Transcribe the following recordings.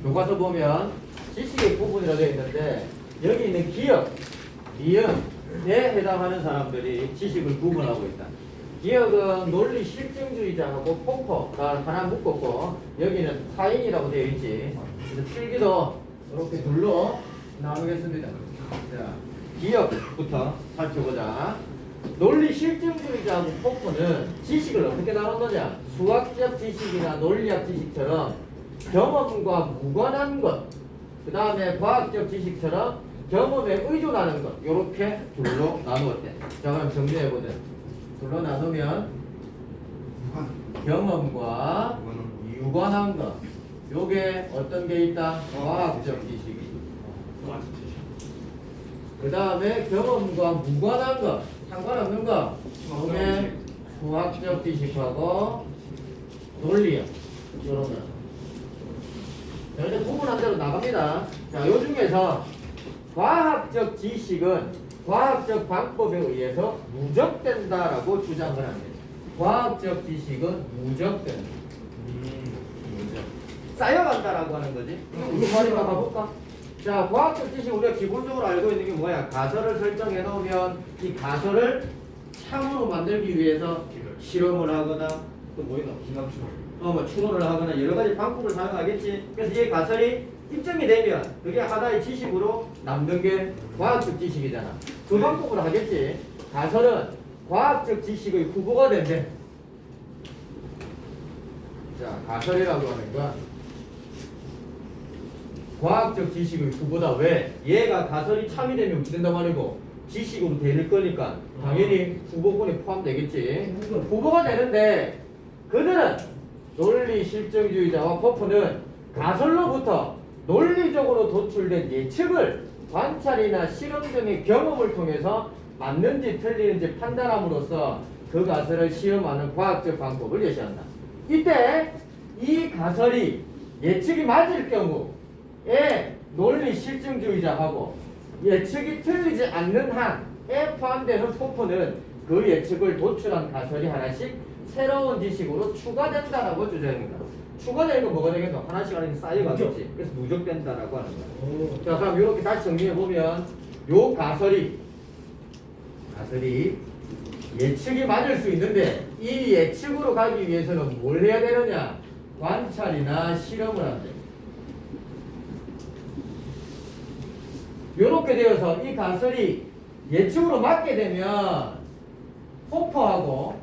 교과서 보면 지식의 부분이라고 되어 있는데 여기 있는 기억, 미음에 해당하는 사람들이 지식을 구분하고 있다. 기억은 논리 실증주의자하고 폭포가 하나 묶었고 여기는 타인이라고 되어 있지. 그래서 필기도 이렇게 둘로 나누겠습니다. 자, 기억부터 살펴보자. 논리 실증주의자하고 폭포는 지식을 어떻게 나눴느냐? 수학적 지식이나 논리학 지식처럼 경험과 무관한 것, 그 다음에 과학적 지식처럼 경험에 의존하는 것, 이렇게 둘로 나누었대. 자, 그럼 정리해보자. 둘로 나누면 경험과 유관한 것, 요게 어떤 게 있다? 과학적 지식이. 그 다음에 경험과 무관한 것, 상관없는 것, 요게 수학적 지식하고 논리학, 이런 거. 자, 이제 구분한 대로 나갑니다. 자, 요 중에서 과학적 지식은 과학적 방법에 의해서 누적된다라고 주장을 합니다. 과학적 지식은 누적된다. 누적. 쌓여간다라고 하는 거지. 이거 말이나 가볼까? 자, 과학적 지식 우리가 기본적으로 알고 있는 게 뭐야? 가설을 설정해 놓으면 이 가설을 참으로 만들기 위해서 실험을 하거나 또 뭐 있나? 뭐 추론을 하거나 여러 가지 방법을 사용하겠지. 그래서 이 가설이 입증이 되면 그게 하나의 지식으로 남는 게 과학적 지식이잖아. 그 방법으로 하겠지. 가설은 과학적 지식의 후보가 된대. 자, 가설이라고 하는 건 과학적 지식의 후보다. 왜? 얘가 가설이 참이 되면 어떻게 된단 말이고 지식으로 될 거니까 당연히 후보군에 포함되겠지. 후보가 되는데 그들은 논리 실증주의자와 포프는 가설로부터 논리적으로 도출된 예측을 관찰이나 실험 등의 경험을 통해서 맞는지 틀리는지 판단함으로써 그 가설을 시험하는 과학적 방법을 제시한다. 이때 이 가설이 예측이 맞을 경우에 논리 실증주의자하고 예측이 틀리지 않는 한에 포함되는 포프는 그 예측을 도출한 가설이 하나씩 새로운 지식으로 추가된다라고 주장합니다. 추가되는 건 뭐가 되겠노? 하나씩 하나씩 쌓여가겠지. 그래서 누적된다라고 하는 거야. 자, 그럼 이렇게 다시 정리해 보면 요 가설이 예측이 맞을 수 있는데 이 예측으로 가기 위해서는 뭘 해야 되느냐? 관찰이나 실험을 한대. 요렇게 되어서 이 가설이 예측으로 맞게 되면 폭포하고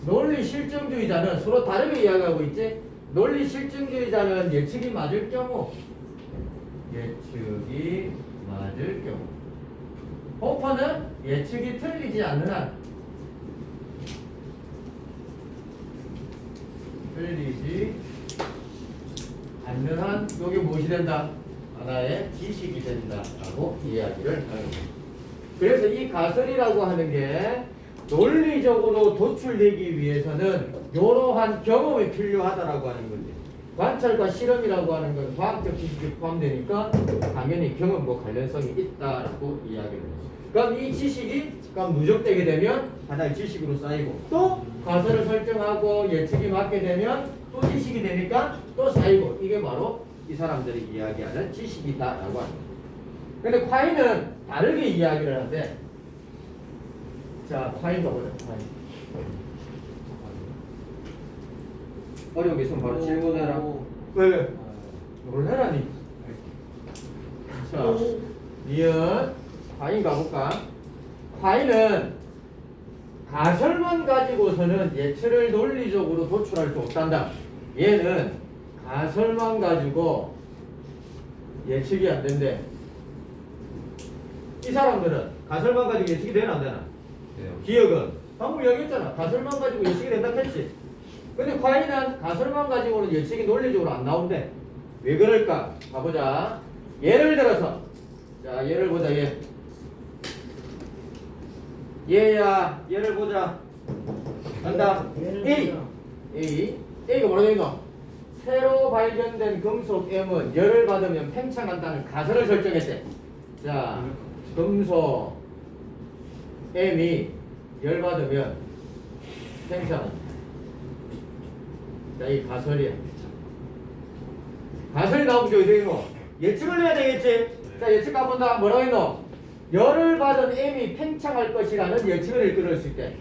논리 실증주의자는 서로 다르게 이야기하고 있지. 논리 실증주의자는 예측이 맞을 경우 폭포는 예측이 틀리지 않는 한 여기 무엇이 된다? 하나의 지식이 된다라고 이야기를 합니다. 그래서 이 가설이라고 하는 게 논리적으로 도출되기 위해서는 이러한 경험이 필요하다라고 하는 거지. 관찰과 실험이라고 하는 건 과학적 지식이 포함되니까 당연히 경험과 관련성이 있다라고 이야기를 했어요. 그럼 이 지식이 누적되게 되면 하나의 지식으로 쌓이고 또 가설을 설정하고 예측이 맞게 되면 또 지식이 되니까 또 쌓이고 이게 바로 이 사람들이 이야기하는 지식이다라고 하는 거예요. 근데 콰이는 다르게 이야기를 하는데 자, 콰이 가보자. 어려운 게 있으면 바로 질문해라. 왜? 놀래라니. 자, 니은 콰이 가볼까? 콰이는 가설만 가지고서는 예측을 논리적으로 도출할 수 없단다. 얘는 가설만 가지고 예측이 안 된대. 이 사람들은 가설만 가지고 예측이 되나 안 되나? 기억은 방금 이야기했잖아. 가설만 가지고 예측이 된다 했지. 근데 과연 가설만 가지고는 예측이 논리적으로 안 나온대. 왜 그럴까? 가보자. 예를 들어서 자, 예를 보자. 얘야, 얘를 보자. 간다. A가 뭐라고 되어? 새로 발견된 금속 M은 열을 받으면 팽창한다는 가설을 설정했대. 자, 금속 M이 열 받으면 팽창한다. 자, 이 가설이야. 가설이 나오면 어떻게 되노? 예측을 해야 되겠지? 자, 예측 가본다. 뭐라고 했노? 열을 받은 M이 팽창할 것이라는 예측을 이끌을 수 있대.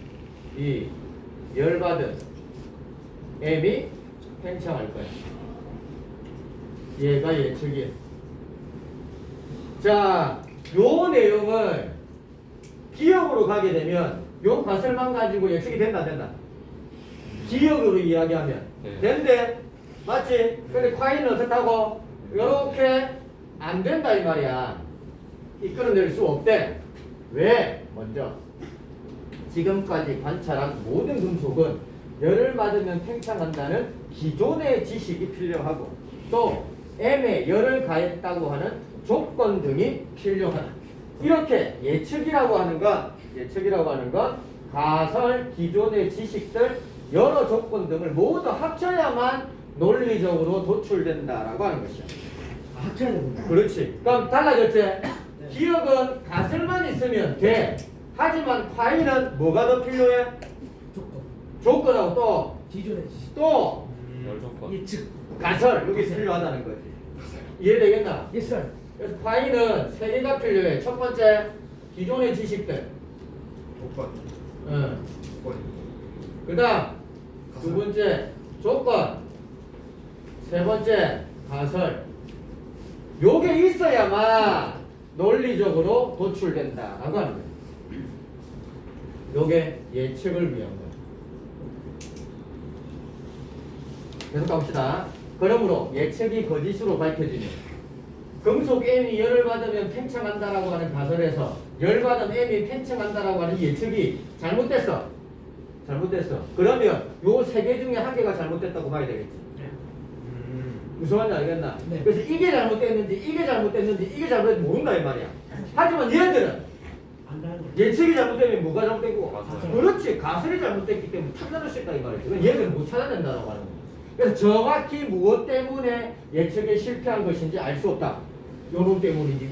이 열 받은 M이 팽창할 거야. 얘가 예측이야. 자, 요 내용을 기억으로 가게 되면 요 가설만 가지고 예측이 된다 안 된다? 기억으로 이야기하면 네. 된대. 맞지? 근데 과인은 어떻다고? 요렇게 안 된다 이 말이야. 이끌어낼 수 없대. 왜? 먼저 지금까지 관찰한 모든 금속은 열을 받으면 팽창한다는 기존의 지식이 필요하고 또 M에 열을 가했다고 하는 조건 등이 필요하다. 이렇게 예측이라고 하는 건 가설 기존의 지식들 여러 조건 등을 모두 합쳐야만 논리적으로 도출된다라고 하는 것이야. 합쳐야 됩니다. 그렇지. 그럼 달라졌지? 기억은 가설만 있으면 돼. 하지만 과잉은 뭐가 더 필요해? 조건. 조건하고 또 기존의 지식. 또 열조건. 예측. 가설 여기 필요하다는 거지. 이해되겠나? 예스. 그래서 과잉은 세 개가 필요해. 첫 번째 기존의 지식들. 조건. 응. 조건. 그다음 두 번째 조건. 세 번째 가설. 요게 있어야만 논리적으로 도출된다라고 하는 거예요. 요게 예측을 위한 거예요. 계속 가봅시다. 그러므로 예측이 거짓으로 밝혀지면 금속 M이 열을 받으면 팽창한다라고 하는 가설에서 열 받은 M이 팽창한다라고 하는 예측이 잘못됐어. 그러면 요 세 개 중에 한 개가 잘못됐다고 봐야 되겠지. 무슨 말인지 알겠나? 네. 그래서 이게 잘못됐는지 이게 잘못됐는지 모른다 이 말이야. 하지만 얘들은 안 나는. 예측이 잘못되면 뭐가 잘못된 거고? 가설. 그렇지. 가설이 잘못됐기 때문에 판단할 수 있다 이 말이지. 그건 얘들은 못 찾아낸다고 하는 거야. 그래서 정확히 무엇 때문에 예측에 실패한 것인지 알 수 없다. 요놈 때문인지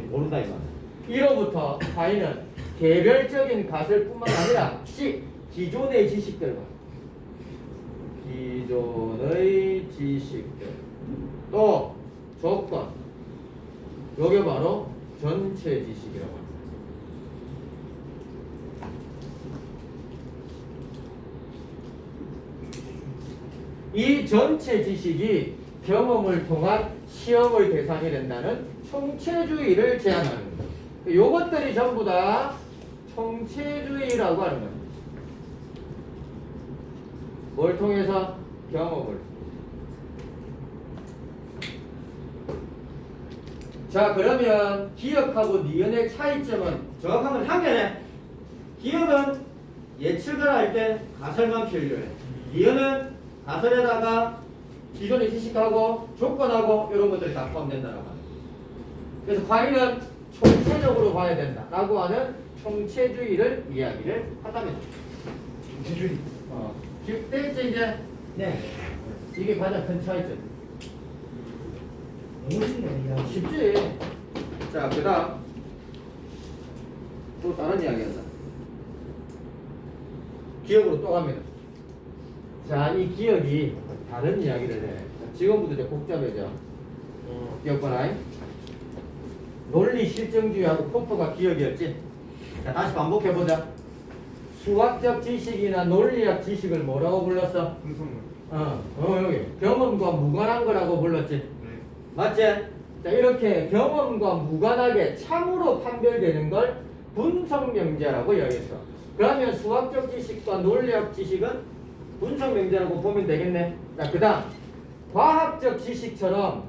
모른다 이 말이야. 이로부터 과인은 개별적인 가설뿐만 아니라 기존의 지식들 또 조건 요게 바로 전체 지식이라고 합니다. 이 전체 지식이 경험을 통한 시험의 대상이 된다는 총체주의를 제안하는 거예요. 요것들이 전부 다 총체주의라고 하는 겁니다. 뭘 통해서? 경험을. 자, 그러면 기억하고 니은의 차이점은 정확하면 한 개네. 기억은 예측을 할 때 가설만 필요해. 니은은 가설에다가 기존의 지식하고 조건하고 이런 것들이 다 포함된다라고 하는. 그래서 과잉은 총체적으로 봐야 된다라고 하는 총체주의를 이야기를 한다면. 총체주의. 됐지 이제? 네. 이게 가장 큰 차이점. 너무 쉽네 이야. 쉽지. 자, 그다음 또 다른 이야기한다. 기억으로 또 갑니다. 자, 이 기억이 다른 이야기를 해. 지금부터 이제 복잡해져. 기억봐라. 논리 실증주의하고 포프가 기억이었지. 자, 다시 반복해보자. 수학적 지식이나 논리학 지식을 뭐라고 불렀어? 분석물. 여기 경험과 무관한 거라고 불렀지. 네. 맞지? 자, 이렇게 경험과 무관하게 참으로 판별되는 걸 분석명제라고 여겼어. 그러면 수학적 지식과 논리학 지식은 분석명제라고 보면 되겠네. 자, 그 다음 과학적 지식처럼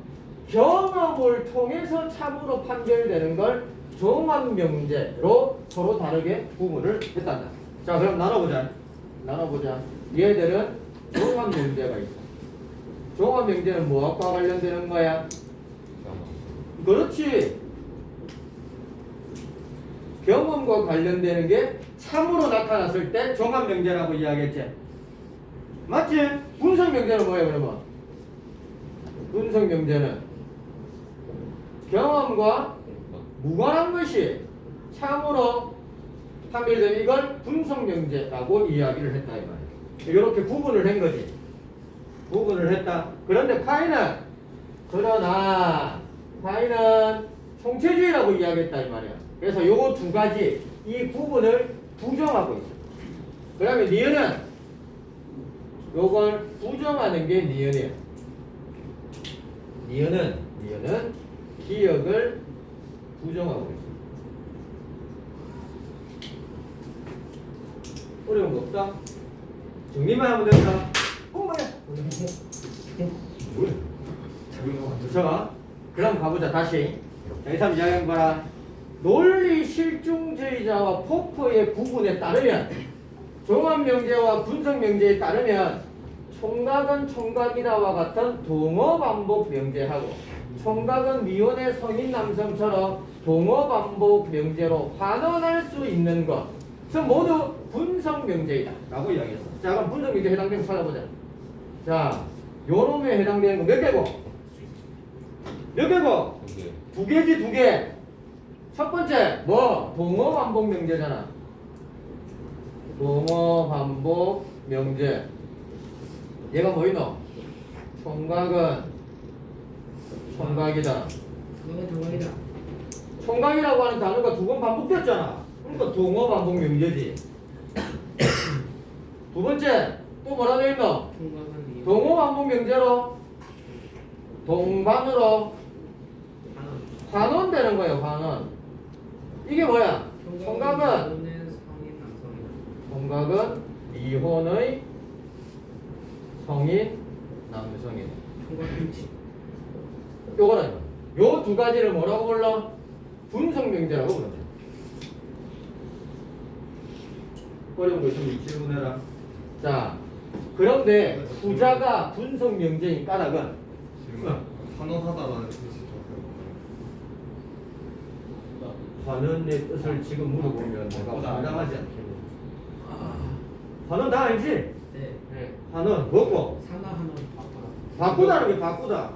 경험을 통해서 참으로 판별되는 걸 종합명제로 서로 다르게 구분을 했단다. 자, 그럼 나눠보자. 얘들은 종합명제가 있어. 종합명제는 무엇과 관련되는 거야? 그렇지. 경험과 관련되는 게 참으로 나타났을 때 종합명제라고 이야기했지. 맞지? 분석명제는 뭐야 그러면? 분석명제는 경험과 무관한 것이 참으로 판별되는 이걸 분석명제라고 이야기를 했다 이 말이야. 이렇게 구분을 한 거지. 구분을 했다. 그런데 그러나 파이는 총체주의라고 이야기했다 이 말이야. 그래서 요 두 가지 이 구분을 부정하고 있어. 그다음에 니은은 요걸 부정하는 게 니은이야. 니은은 기억을 부정하고 있어. 어려운 거 없다. 정리만 하면 된다. 뭐야? 자, 그럼 가보자 다시. 자, 이야기한 거라. 논리 실중주의자와 포퍼의 구분에 따르면 종합명제와 분석명제에 따르면 총각은 총각이다와 같은 동어반복 명제하고 총각은 미혼의 성인 남성처럼 동어반복 명제로 환원할 수 있는 것은 모두 분석명제이다 라고 이야기했어. 자, 그럼 분석명제에 해당되는 거 찾아보자. 자, 요놈에 해당되는 거 몇 개고? 몇 개고? 두 개지, 두 개. 첫 번째, 뭐? 동어 반복 명제잖아. 동어 반복 명제. 얘가 뭐 있노? 총각은 총각이다. 동각이다. 총각이라고 하는 단어가 두 번 반복됐잖아. 그러니까 동어 반복 명제지. 두 번째, 또 뭐라 되어 있노? 총각은 동어 반복 명제로 동반으로 환원되는 거예요, 환원. 이게 뭐야? 총각은 미혼의 성인 남성이다. 총각일치. 요거는 요 두 가지를 뭐라고 불러? 분석명제라고 부른다. 어려운 거 있으면 질문해라. 자, 그런데 후자가 분석명제인 까닭은 환원하다라는 뜻이죠. 환원의 뜻을 지금 물어보면 내가 황당하지 않겠니? 환원 다 알지? 네. 환원 뭐고? 상하 하나 바꿔라. 바꾸다는 게 바꾸다.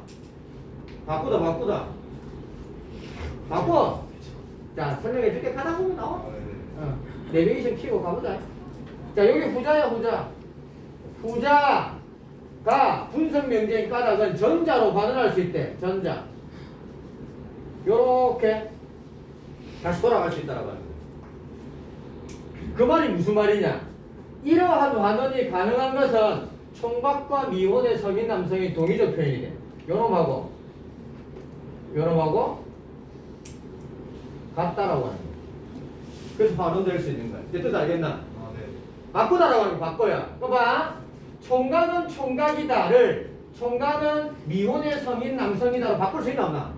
바꿔. 자, 설명해 줄게. 가다 보면 나와. 내비게이션 키고 가보자. 자, 여기 후자야, 후자. 후자가 분석명제인 까닭은 전자로 반응할 수 있대. 전자. 요렇게 다시 돌아갈 수 있다라고 하는 거야. 그 말이 무슨 말이냐? 이러한 환원이 가능한 것은 총각과 미혼의 성인 남성이 동의적 표현이 돼. 요놈하고 같다라고 하는 거야. 그래서 환원될 수 있는 거야. 이제 뜻 알겠나? 네. 바꾸다라고 하는 거 바꿔야. 봐봐. 총각은 총각이다를 총각은 미혼의 성인 남성이다로 바꿀 수 있나 없나?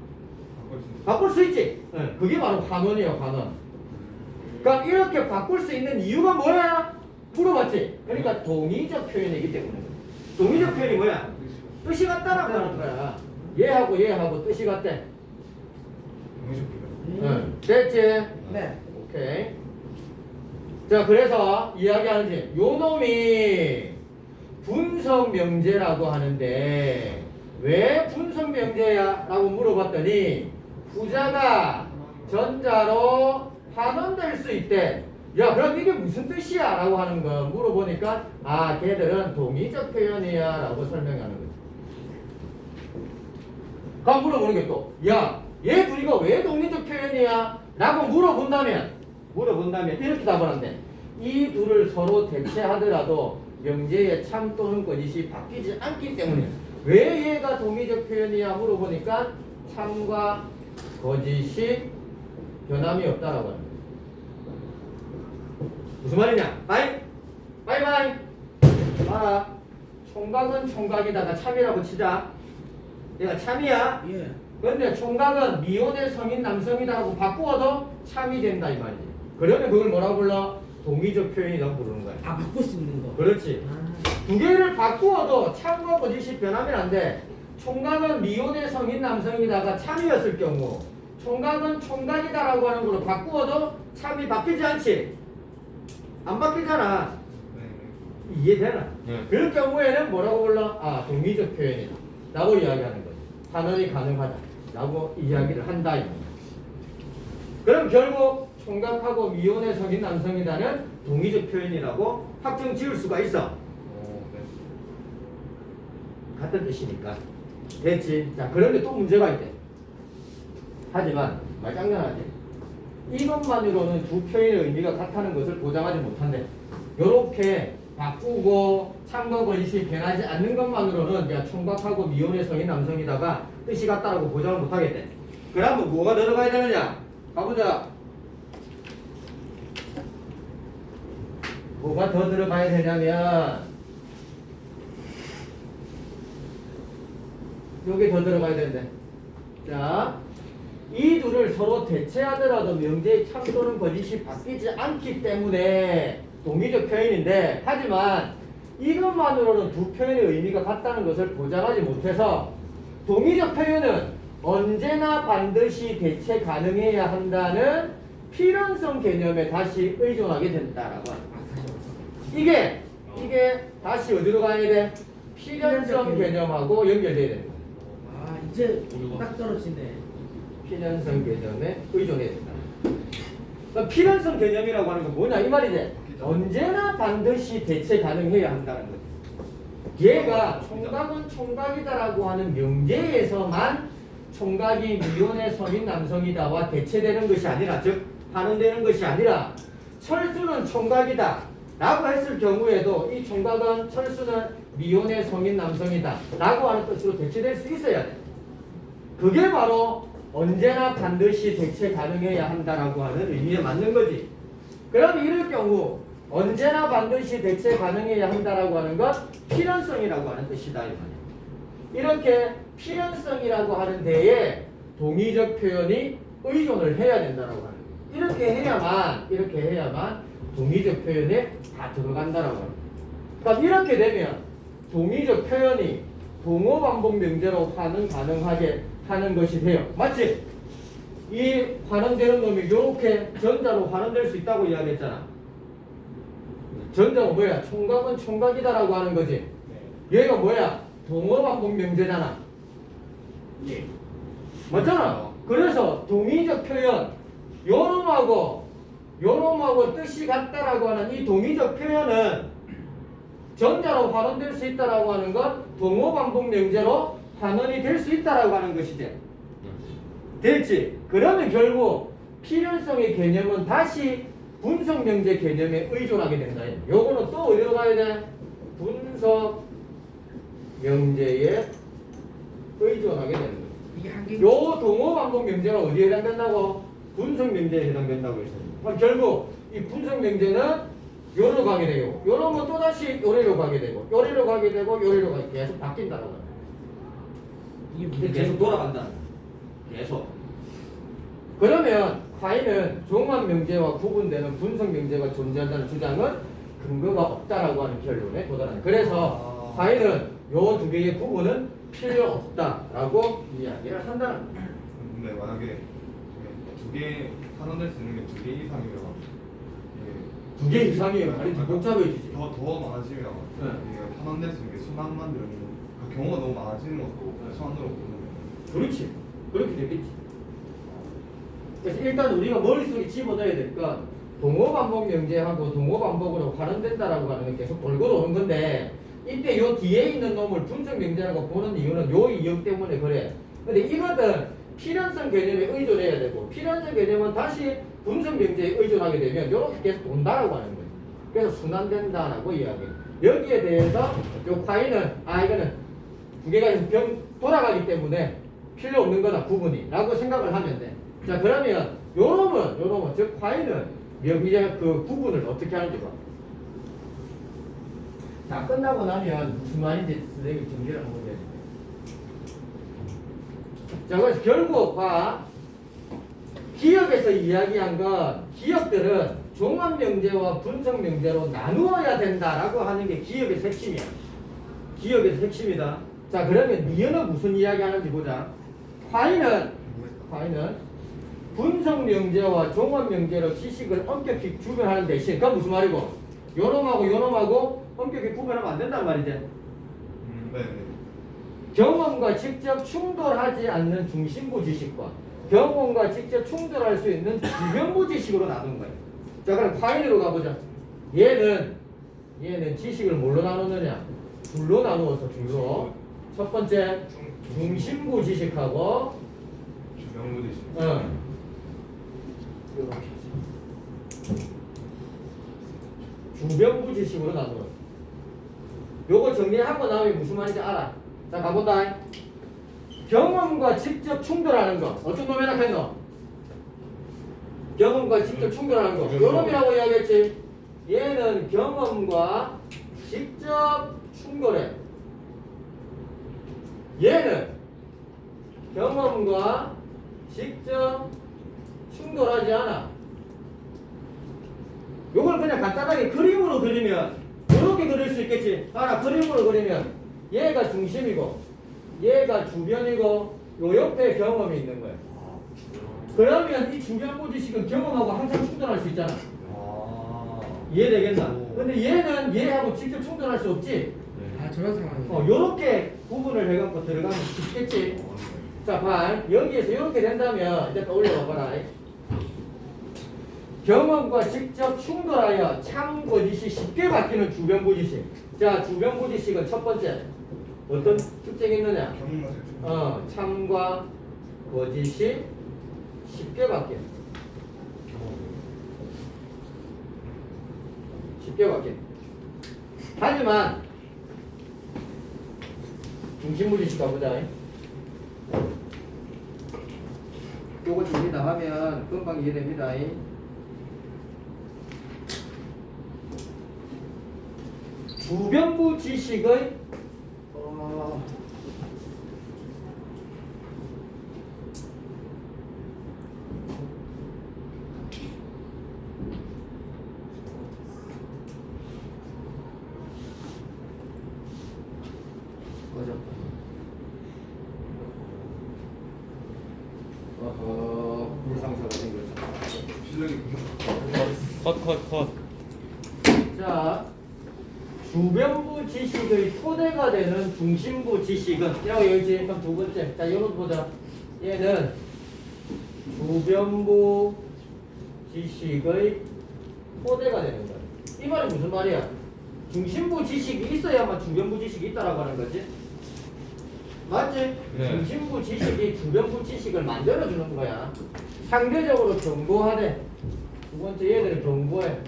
바꿀 수 있지. 네, 그게 바로 환원이에요, 환원. 그러니까 이렇게 바꿀 수 있는 이유가 뭐야? 물어봤지. 그러니까 동의적 표현이기 때문에. 동의적 표현이 뭐야? 뜻이 같다라고 하는 거야. 얘하고 뜻이 같대. 됐지? 네. 오케이. 자, 그래서 이야기하는지 요 놈이 분석명제라고 하는데 왜 분석명제야? 라고 물어봤더니 후자가 전자로 환원될 수 있대. 야, 그럼 이게 무슨 뜻이야? 라고 하는 거 물어보니까 걔들은 동의적 표현이야 라고 설명하는 거지. 그럼 물어보는 게 또 얘 둘이가 왜 동의적 표현이야? 라고 물어본다면 이렇게 답을 한대. 이 둘을 서로 대체하더라도 명제의 참 또는 거짓이 바뀌지 않기 때문에 왜 얘가 동의적 표현이야? 물어보니까 참과 거짓이 변함이 없다라고 합니다. 무슨 말이냐? 바이 봐라. 총각은 총각이다가 참이라고 치자. 얘가 참이야. 예. 그런데 총각은 미혼의 성인 남성이다라고 바꾸어도 참이 된다 이 말이지. 그러면 그걸 뭐라고 불러? 동의적 표현이라고 부르는 거야. 바꿀 수 있는 거. 그렇지. 두 개를 바꾸어도 참과 거짓이 변하면 안 돼. 총각은 미혼의 성인 남성이다가 참이었을 경우 총각은 총각이다라고 하는 걸로 바꾸어도 참이 바뀌지 않지? 안 바뀌잖아. 이해되나? 네. 그럴 경우에는 뭐라고 불러? 동의적 표현이다 라고 이야기하는 거지. 환원이 가능하다 라고 이야기를 한다 이 말이야. 그럼 결국 총각하고 미혼의 성인 남성이다는 동의적 표현이라고 확정 지을 수가 있어. 네. 같은 뜻이니까. 됐지? 자, 그런데 또 문제가 있대. 하지만 말장난하지. 이것만으로는 두 표현의 의미가 같다는 것을 보장하지 못한대. 요렇게 바꾸고 참고 번식이 변하지 않는 것만으로는 야 총각하고 미혼의 성인 남성이다가 뜻이 같다라고 보장을 못하겠대. 그러면 뭐가 들어가야 되느냐? 가보자. 뭐가 더 들어가야 되냐면 여기 더 들어가야 되는데. 자, 이 둘을 서로 대체하더라도 명제의 참 또는 거짓이 바뀌지 않기 때문에 동의적 표현인데, 하지만 이것만으로는 두 표현의 의미가 같다는 것을 보장하지 못해서 동의적 표현은 언제나 반드시 대체 가능해야 한다는 필연성 개념에 다시 의존하게 된다라고 합니다. 이게 다시 어디로 가야 돼? 필연성 개념하고 연결돼야 되는 거야. 아 이제 딱 떨어지네. 필연성 개념에 의존해야 된다. 그러니까 필연성 개념이라고 하는 건 뭐냐 이 말이지. 언제나 반드시 대체 가능해야 한다는 거지. 얘가 총각은 총각이다라고 하는 명제에서만 총각이 미혼의 성인 남성이다와 대체되는 것이 아니라, 즉 환원되는 것이 아니라 철수는 총각이다 라고 했을 경우에도 이 총각은 철수는 미혼의 성인 남성이다 라고 하는 뜻으로 대체될 수 있어야 돼. 그게 바로 언제나 반드시 대체 가능해야 한다라고 하는 의미에 맞는 거지. 그럼 이럴 경우 언제나 반드시 대체 가능해야 한다라고 하는 것 필연성이라고 하는 뜻이다 이 말이야. 이렇게 필연성이라고 하는 데에 동의적 표현이 의존을 해야 된다라고 하는 거야. 이렇게 해야만 동의적 표현에 다 들어간다라고 하는 거야. 그러니까 이렇게 되면 동의적 표현이 동어 반복 명제로 환원 가능하게 하는 것이 돼요. 맞지? 이 환원되는 놈이 이렇게 전자로 환원될 수 있다고 이야기했잖아. 전자가 뭐야? 총각은 총각이다라고 하는 거지. 얘가 뭐야? 동어 반복 명제잖아. 예. 맞잖아. 그래서 동의적 표현, 요놈하고 뜻이 같다라고 하는 이 동의적 표현은 전자로 환원될 수 있다라고 하는 건 동어 반복 명제로 환원이 될 수 있다라고 하는 것이지. 됐지? 그러면 결국 필연성의 개념은 다시 분석 명제 개념에 의존하게 된다. 요거는 또 어디로 가야 돼? 분석 명제에 의존하게 되는 거예요. 이게 한계. 요 동어 반복 명제가 어디에 해당된다고? 분석 명제에 해당된다고 했어요. 그럼 결국 이 분석 명제는 요로 가게 되고, 요러면 또 다시 요리로 가게 되고, 요리로 가게 되고, 요리로 가게 계속 바뀐다라고 해요. 이게 계속 돌아간다. 계속. 그러면 과인은 종합 명제와 구분되는 분석 명제가 존재한다는 주장은 근거가 없다라고 하는 결론에 도달한다. 그래서 과인은 요 두 개의 구분은 필요 없다라고 이야기를 한다는 거예요. 근데 만약에 두 개 환원될 수 있는 게 두 개 이상이면 두 개 이상이면 말이 더 복잡해지지. 더 많아지면 네. 이게 환원될 수 있는 게 순환만 되는 그 경우가 너무 많아지는 것도 순환으로 보는 거예요. 그렇지. 그렇게 되겠지. 그래서 일단 우리가 머릿속에 집어넣어야 될 건 동어 반복 명제하고 동어 반복으로 환원된다라고 하는 게 계속 돌고 도는 건데, 이때 요 뒤에 있는 놈을 분석 명제라고 보는 이유는 요 이유 때문에 그래. 근데 이거는 필연성 개념에 의존해야 되고, 필연성 개념은 다시 분석 명제에 의존하게 되면 이렇게 계속 돈다라고 하는 거예요. 그래서 순환된다라고 이야기해요. 여기에 대해서 요 과인은 이거는 두 개가 계속 돌아가기 때문에 필요 없는 거다 구분이 라고 생각을 하면 돼. 자, 그러면 요놈은 즉 과인은 명제 그 구분을 어떻게 하는지 봐. 자, 끝나고 나면 무슨 말인지 선생님이 정리를 한번 해야 돼. 자, 그래서 결국 봐. 기억에서 이야기한 건 기억들은 종합명제와 분석명제로 나누어야 된다라고 하는 게 기억의 핵심이야. 기억에서 핵심이다. 자, 그러면 니은은 무슨 이야기 하는지 보자. 과인은 분석명제와 종합명제로 지식을 엄격히 구별하는 대신, 그건 무슨 말이고? 요놈하고 엄격히 구별하면 안 된단 말이지. 네. 경험과 직접 충돌하지 않는 중심부 지식과 경험과 직접 충돌할 수 있는 주변부 지식으로 나눈 거예요. 자, 그럼 파일로 가보자. 얘는 지식을 뭘로 나누느냐? 둘로 나누어서 둘로. 첫 번째 중심부 지식하고 주변부 지식. 주변부 지식으로 나누어. 요거 정리하고 나면 무슨 말인지 알아. 자, 가본다. 경험과 직접 충돌하는 거. 어떤 놈이 생각했노? 경험과 직접 충돌하는 거. 요놈이라고 이야기했지. 얘는 경험과 직접 충돌해. 얘는 경험과 직접 충돌하지 않아. 요걸 그냥 간단하게 그림으로 그리면 이렇게 그릴 수 있겠지. 하나 그림으로 그리면 얘가 중심이고 얘가 주변이고 요 옆에 경험이 있는 거야. 그러면 이 주변부 지식은 경험하고 항상 충돌할 수 있잖아. 이해되겠나? 근데 얘는 얘하고 직접 충돌할 수 없지. 아 저런 상황이. 요렇게 구분을 해갖고 들어가면 쉽겠지. 자, 봐. 여기에서 이렇게 된다면 이제 떠올려 봐라. 경험과 직접 충돌하여 참거짓이 쉽게 바뀌는 주변부 지식. 자, 주변부 지식은 첫 번째 어떤 특징이 있느냐? 경험과 직접. 참과 거짓이 쉽게 바뀌어. 쉽게 바뀌어. 하지만 중심부 지식 가보자. 요거 준비 다 하면 금방 이해됩니다. 주변부 지식의 불상사가 생겼죠. 실력이 컷. 자, 주변부 지식의 토대가 되는 중심부 지식은 이라고 여기지. 그럼 두 번째. 자, 이거 보자. 얘는 주변부 지식의 토대가 되는 거야. 이 말이 무슨 말이야? 중심부 지식이 있어야만 주변부 지식이 있다라고 하는 거지. 맞지? 네. 중심부 지식이 주변부 지식을 만들어주는 거야. 상대적으로 견고하대. 두 번째 얘들은 견고해.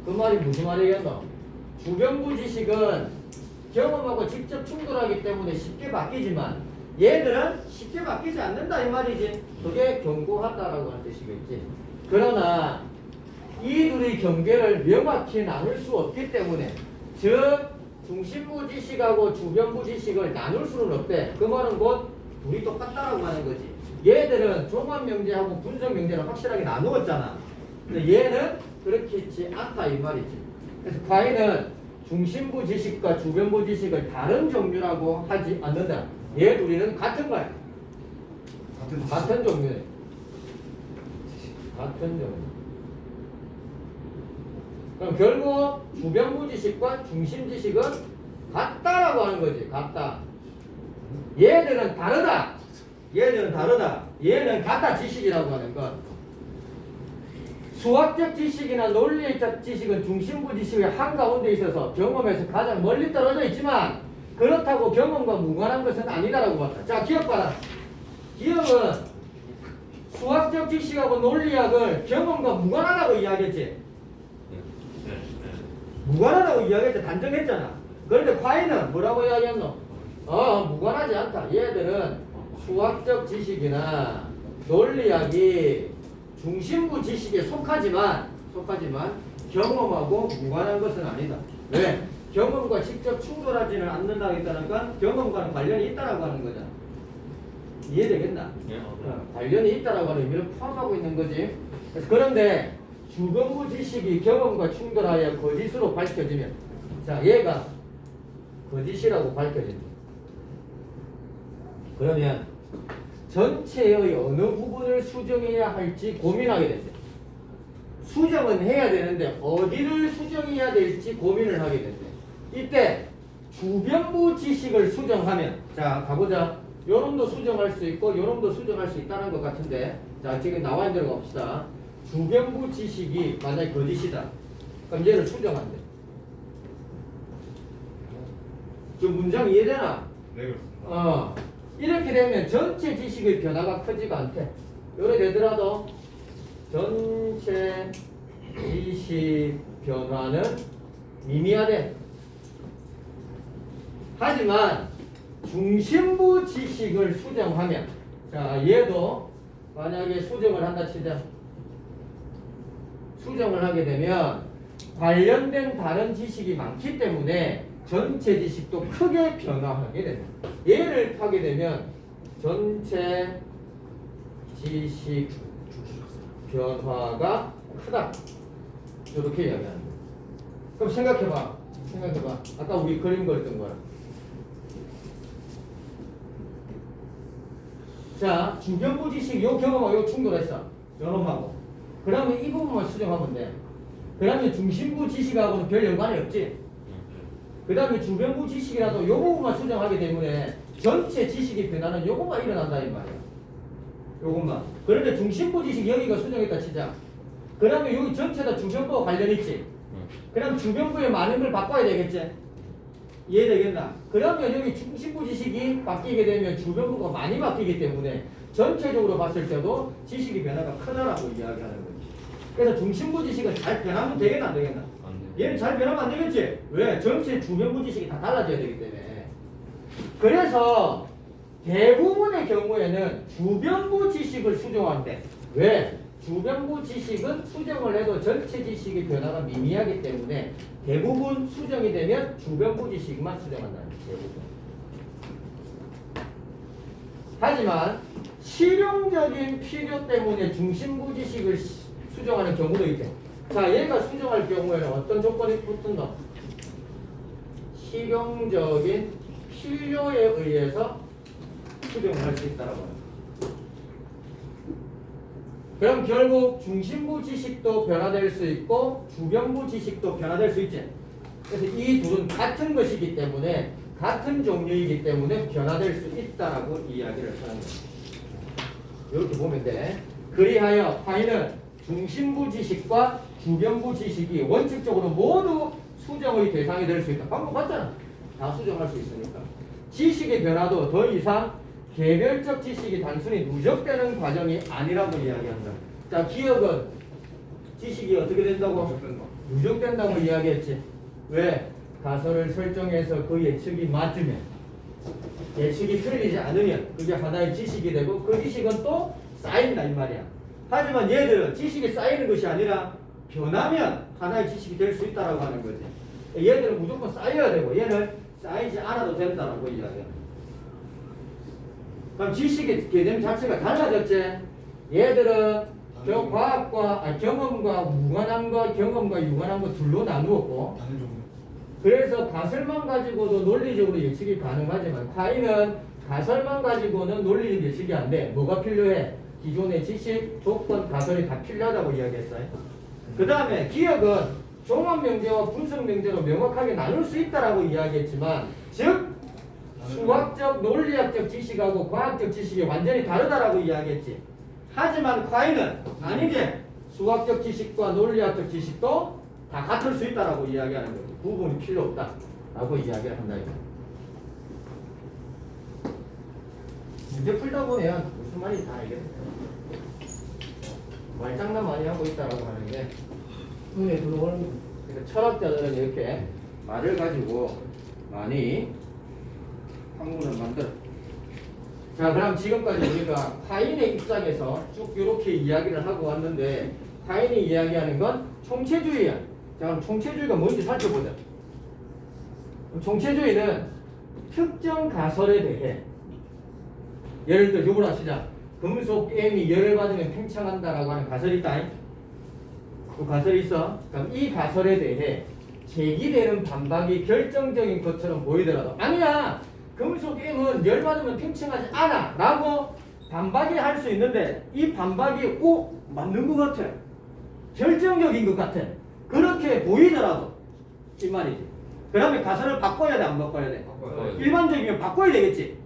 그 말이 무슨 말이겠노? 주변부 지식은 경험하고 직접 충돌하기 때문에 쉽게 바뀌지만 얘들은 쉽게 바뀌지 않는다 이 말이지. 그게 견고하다라고 하는 뜻이겠지. 그러나 이 둘의 경계를 명확히 나눌 수 없기 때문에 즉 중심부 지식하고 주변부 지식을 나눌 수는 없대. 그 말은 곧 둘이 똑같다라고 하는 거지. 얘들은 종합명제하고 분석명제를 확실하게 나누었잖아. 근데 얘는 그렇게 있지 않다 이 말이지. 그래서 과인은 중심부 지식과 주변부 지식을 다른 종류라고 하지 않는다. 얘 둘이는 같은 거야. 같은 종류네. 같은 종류. 그럼 결국 주변부 지식과 중심 지식은 같다라고 하는 거지. 같다. 얘들은 다르다. 얘들은 다르다. 얘는 같다 지식이라고 하는 것. 수학적 지식이나 논리적 지식은 중심부 지식의 한가운데 있어서 경험에서 가장 멀리 떨어져 있지만 그렇다고 경험과 무관한 것은 아니다라고 봤다. 자, 기억 봐라. 기억은 수학적 지식하고 논리학을 경험과 무관하다고 이야기했지. 무관하다고 이야기했지. 단정했잖아. 그런데 과인은 뭐라고 이야기했노? 무관하지 않다. 얘들은 수학적 지식이나 논리학이 중심부 지식에 속하지만 경험하고 무관한 것은 아니다. 왜? 경험과 직접 충돌하지는 않는다 했다니까 경험과는 관련이 있다라고 하는 거잖아. 이해되겠나? 관련이 있다라고 하는 의미를 포함하고 있는 거지. 그런데 주변부 지식이 경험과 충돌하여 거짓으로 밝혀지면 자, 얘가 거짓이라고 밝혀진다. 그러면 전체의 어느 부분을 수정해야 할지 고민하게 된다. 수정은 해야 되는데 어디를 수정해야 될지 고민을 하게 된다. 이때 주변부 지식을 수정하면 자, 가보자. 요놈도 수정할 수 있고 요놈도 수정할 수 있다는 것 같은데 자 지금 나와 있는 대로 봅시다. 주변부 지식이 만약에 거짓이다. 그럼 얘를 수정한대. 지금 문장 이해되나? 네 그렇습니다. 이렇게 되면 전체 지식의 변화가 크지가 않대. 요래 되더라도 전체 지식 변화는 미미하대. 하지만 중심부 지식을 수정하면 자 얘도 만약에 수정을 한다 치자. 수정을 하게 되면 관련된 다른 지식이 많기 때문에 전체 지식도 크게 변화하게 됩니다. 얘를 하게 되면 전체 지식 변화가 크다. 이렇게 이야기하는 거예요. 그럼 생각해봐. 아까 우리 그림 그렸던 거야. 자, 주변부 지식 요 경험하고 요 충돌했어. 요놈하고. 그러면 이 부분만 수정하면 돼. 그러면 중심부 지식하고는 별 연관이 없지. 그 다음에 주변부 지식이라도 요 부분만 수정하기 때문에 전체 지식의 변화는 요것만 일어난다 이 말이야. 요것만. 그런데 중심부 지식 여기가 수정했다 치자. 그러면 여기 전체 다 주변부와 관련 있지. 그럼 주변부에 많은 걸 바꿔야 되겠지. 이해되겠나? 그러면 여기 중심부 지식이 바뀌게 되면 주변부가 많이 바뀌기 때문에 전체적으로 봤을 때도 지식의 변화가 크다라고 이야기하는 거지. 그래서 중심부 지식은 잘 변하면 되겠나 안 되겠나? 안 돼. 얘는 잘 변하면 안 되겠지? 왜? 전체 주변부 지식이 다 달라져야 되기 때문에. 그래서 대부분의 경우에는 주변부 지식을 수정한대. 왜? 주변부 지식은 수정을 해도 전체 지식의 변화가 미미하기 때문에 대부분 수정이 되면 주변부 지식만 수정한다는 거예요. 대부분. 하지만 실용적인 필요 때문에 중심부 지식을 수정하는 경우도 있대. 자, 얘가 수정할 경우에는 어떤 조건이 붙는다? 실용적인 필요에 의해서 수정을 할 수 있다라고 합니다. 그럼 결국 중심부 지식도 변화될 수 있고 주변부 지식도 변화될 수 있지. 그래서 이 둘은 같은 것이기 때문에 같은 종류이기 때문에 변화될 수 있다라고 이야기를 하는 거예요. 이렇게 보면 돼. 그리하여 파이는 중심부 지식과 주변부 지식이 원칙적으로 모두 수정의 대상이 될 수 있다. 방금 봤잖아. 다 수정할 수 있으니까. 지식의 변화도 더 이상 개별적 지식이 단순히 누적되는 과정이 아니라고 이야기한다. 자, 기억은 지식이 어떻게 된다고? 누적된다고 이야기했지. 왜? 가설을 설정해서 그 예측이 맞으면, 예측이 틀리지 않으면 그게 하나의 지식이 되고 그 지식은 또 쌓인다 이 말이야. 하지만 얘들은 지식이 쌓이는 것이 아니라 변하면 하나의 지식이 될 수 있다라고 하는 거지. 얘들은 무조건 쌓여야 되고 얘는 쌓이지 않아도 된다라고 이야기합니다. 그럼 지식의 개념 자체가 달라졌지. 얘들은 경험과 무관함과 경험과 유관함과 둘로 나누었고, 다른 종류. 그래서 가설만 가지고도 논리적으로 예측이 가능하지만 파이는 가설만 가지고는 논리적 예측이 안 돼. 뭐가 필요해? 기존의 지식, 조건, 가설이 다 필요하다고 이야기했어요. 그 다음에 기억은 종합명제와 분석명제로 명확하게 나눌 수 있다라고 이야기했지만, 즉 수학적, 논리학적 지식하고 과학적 지식이 완전히 다르다라고 이야기했지. 하지만 과잉은 아니지. 수학적 지식과 논리학적 지식도 다 같을 수 있다라고 이야기하는 거지. 구분이 필요 없다라고 이야기를 한다 이거. 문제 풀다 보면 무슨 말인지 다 알겠어요. 말장난 많이 하고 있다라고 하는 게 눈에 들어오는. 그러니까 철학자들은 이렇게 말을 가지고 많이 학문을 만들어. 자, 그럼 지금까지 우리가 파인의 입장에서 쭉 이렇게 이야기를 하고 왔는데, 파인이 이야기하는 건 총체주의야. 자, 그럼 총체주의가 뭔지 살펴보자. 총체주의는 특정 가설에 대해, 예를 들어 요걸 하시자. 금속 M이 열을 받으면 팽창한다라고 하는 가설이 있다. 그 가설이 있어. 그럼 이 가설에 대해 제기되는 반박이 결정적인 것처럼 보이더라도 아니야. 금속 M은 열 받으면 팽창하지 않아 라고 반박이 할 수 있는데, 이 반박이 맞는 것 같아, 결정적인 것 같아, 그렇게 보이더라도 이 말이지. 그러면 가설을 바꿔야 돼, 안 바꿔야 돼? 바꿔요. 일반적이면 바꿔야 되겠지.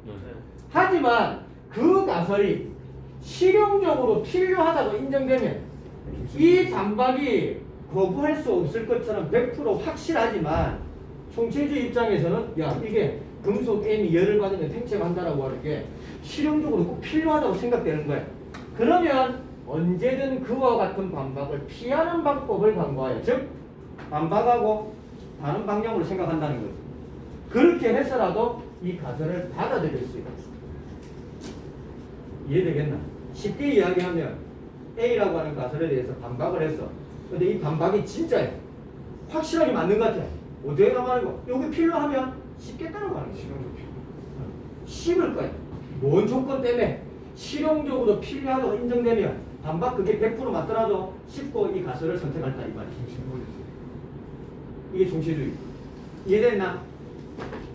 하지만 그 가설이 실용적으로 필요하다고 인정되면 이 반박이 거부할 수 없을 것처럼 100% 확실하지만 총체주의 입장에서는 야 이게 금속 M이 열을 받으면 팽창한다라고 하는 게 실용적으로 꼭 필요하다고 생각되는 거예요. 그러면 언제든 그와 같은 반박을 피하는 방법을 강구하여 즉 반박하고 다른 방향으로 생각한다는 거죠. 그렇게 해서라도 이 가설을 받아들일 수 있다. 이해되겠나? 쉽게 이야기하면 A라고 하는 가설에 대해서 반박을 했어. 근데 이 반박이 진짜야. 확실하게 맞는 것 같아. 어디에나 말고 여기 필요하면 쉽게 따라가는 거야. 씹을 거야. 뭔 조건 때문에 실용적으로 필요하다고 인정되면 반박 그게 100% 맞더라도 씹고 이 가설을 선택한다 이 말이지. 이게 총체주의. 이해됐나?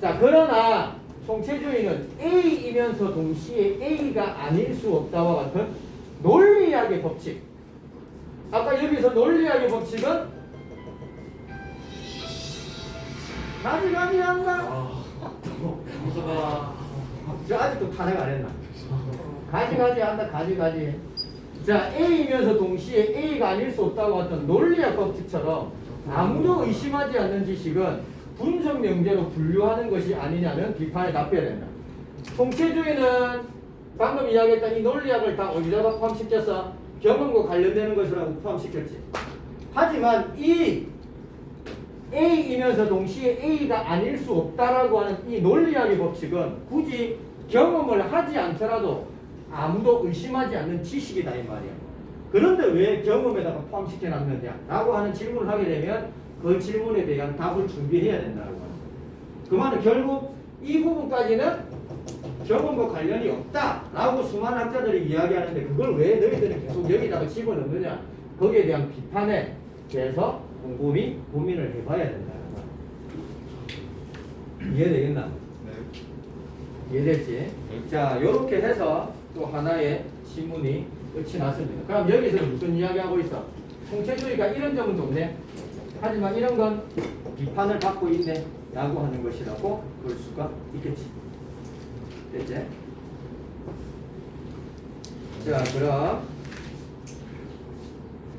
자, 그러나 총체주의는 A이면서 동시에 A가 아닐 수 없다와 같은 논리학의 법칙. 아까 여기서 논리학의 법칙은 가지가지 한다. 저 아직도 탄핵 안 했나? 가지가지 한다. 가지가지. 자, A이면서 동시에 A가 아닐 수 없다고 같은 논리학 법칙처럼 아무도 의심하지 않는 지식은 분석 명제로 분류하는 것이 아니냐는 비판에 답해야 된다. 총체주의는 방금 이야기했던 이 논리학을 다 어디다가 포함시켰어? 경험과 관련되는 것이라고 포함시켰지. 하지만 이 A이면서 동시에 A가 아닐 수 없다라고 하는 이 논리학의 법칙은 굳이 경험을 하지 않더라도 아무도 의심하지 않는 지식이다 이 말이야. 그런데 왜 경험에다가 포함시켜 놨느냐 라고 하는 질문을 하게 되면 그 질문에 대한 답을 준비해야 된다고 하는 거예요. 그 말은 결국 이 부분까지는 경험과 관련이 없다라고 수많은 학자들이 이야기하는데 그걸 왜 너희들은 계속 여기다가 집어넣느냐, 거기에 대한 비판에 대해서 곰곰이 고민을 해봐야 된다는 거예요. 이해되겠나? 네. 이해됐지? 자, 요렇게 해서 또 하나의 지문이 끝이 났습니다. 그럼 여기서는 무슨 이야기하고 있어? 총체주의가 이런 점은 좋네. 하지만 이런 건 비판을 받고 있네 라고 하는 것이라고 볼 수가 있겠지. 됐지? 자, 그럼